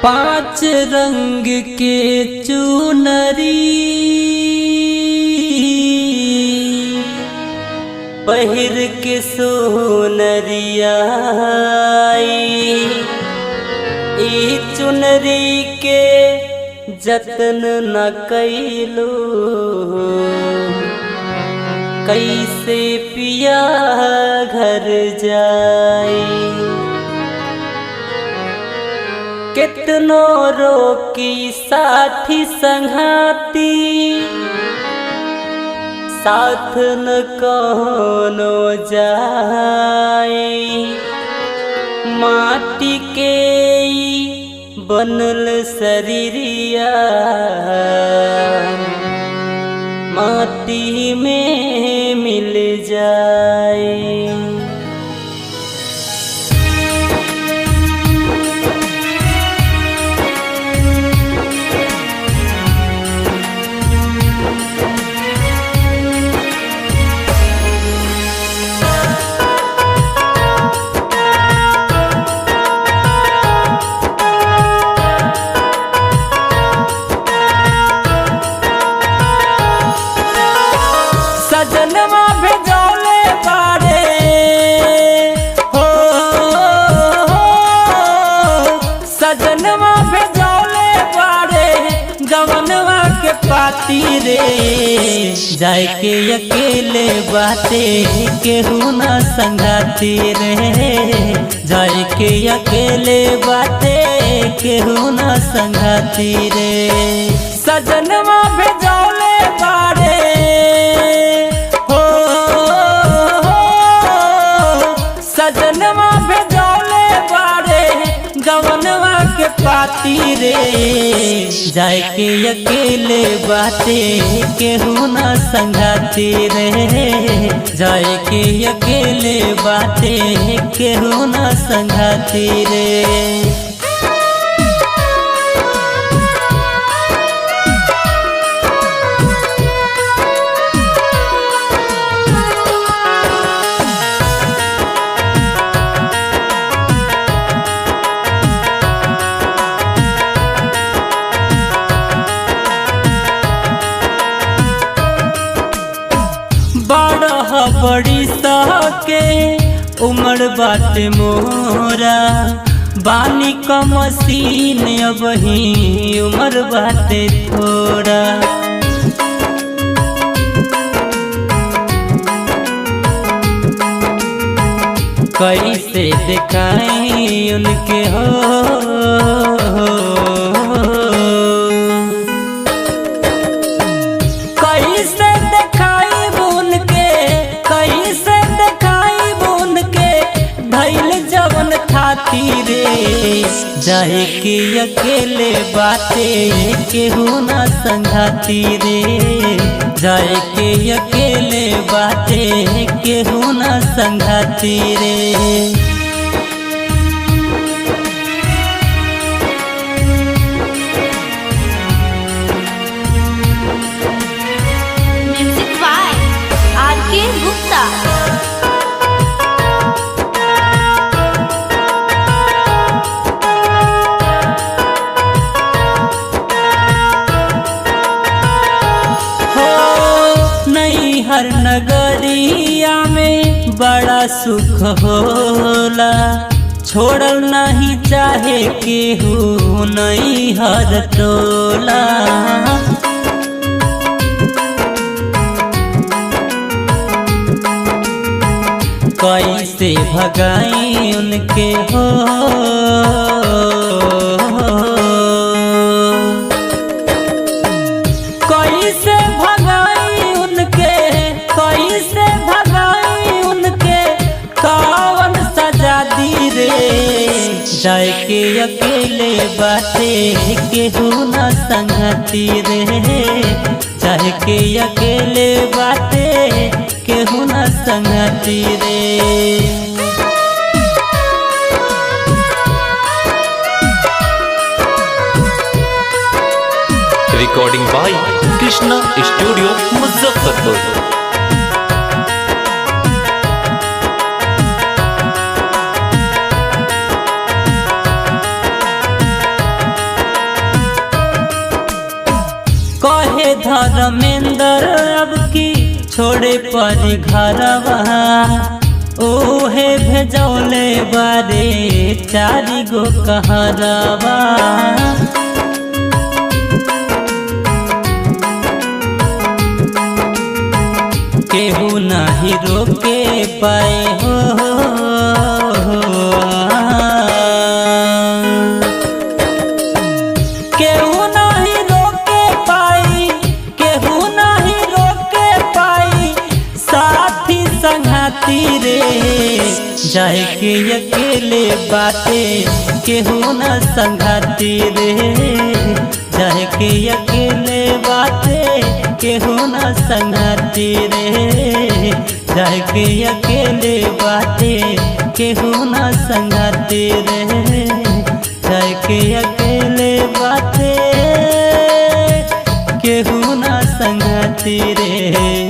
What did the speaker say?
पांच रंग के चुनरी पहिर के सोनरिया ई चुनरी के जतन न कैलो कैसे पिया घर जाई। कितनो रोकी साथी संघाती साथ न कोनो जाए। माटी के बनल शरीरिया माटी में मिल जाए। सजनवा भेजौले बारे हो सजनवा भेजौले बारे गवनवा के पाती रे। जाए के अकेले बाते केहू न संगाती रे। जाए के अकेले बाते केहू न संगाती रे। सजनवा भेजौले बारे सजनवा भेजौले बारे गवनवा के पाती रे। जाए के अकेले बाते केहू न संगाती रे। जाए के अकेले बाते केहू न संगाती रे। बड़ी सके उम्र बाटे मोरा बानी का मसीन अब ही उम्र बाटे थोड़ा। कैसे दिखाई उनके हो कैसे दिखाई उनके कैसे दिखाई उनके धैल जवन खाती रे। जाए के अकेले बाते केहू न संगाती रे। जाए के अकेले बाते केहू न संगाती रे। हर नगरिया में बड़ा सुख होला छोड़ल नहीं चाहे केहू नहीं हर टोला। कैसे भगाई उनके हो कैसे भगाई उनके कैसे भगाई उनके कौन सजा दी रे। जाए के अकेले बाते केहू न संगती रे। जाए के अकेले बाते केहू न संगती रे। Recording by Krishna studio Muzaffarpur. कहे धर्मेंद्र अब की छोड़े परी घरवा, ओहे भेजौले बारे 4 गो कहरवा। केहू नाही रोके पाए हो, केहू नहीं रोके पाई, केहू नहीं रोके पाई साथी संगाती रे। जाए के अकेले बाटे केहू न संगाती रे, जाए के अकेले बाटे केहू न संगाती रे, जाए के अकेले बाटे केहू न संगाती रे, जाए के अकेले बाटे केहू न संगाती रे।